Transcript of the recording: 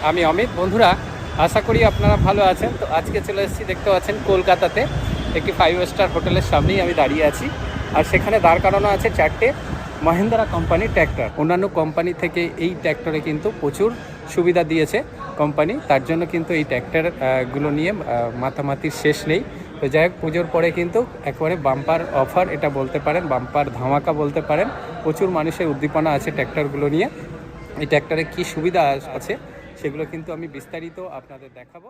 আমি অমিত। বন্ধুরা, আশা করি আপনারা ভালো আছেন। তো আজকে চলে এসেছি, দেখতে পাচ্ছেন কলকাতাতে একটি 5 স্টার হোটেলের সামনেই আমি দাঁড়িয়ে আছি। আর সেখানে দাঁড় করানো আছে 4টে মহিন্দ্রা কোম্পানির ট্র্যাক্টর। অন্যান্য কোম্পানি থেকে এই ট্র্যাক্টরে কিন্তু প্রচুর সুবিধা দিয়েছে কোম্পানি, তার জন্য কিন্তু এই ট্র্যাক্টরগুলো নিয়ে মাতামাতির শেষ নেই। তো যাই হোক, পুজোর পরে কিন্তু একেবারে বাম্পার অফার এটা বলতে পারেন, বাম্পার ধামাকা বলতে পারেন। প্রচুর মানুষের উদ্দীপনা আছে ট্র্যাক্টরগুলো নিয়ে। এই ট্র্যাক্টরে কী সুবিধা আছে সেগুলো কিন্তু আমি বিস্তারিত আপনাদের দেখাবো।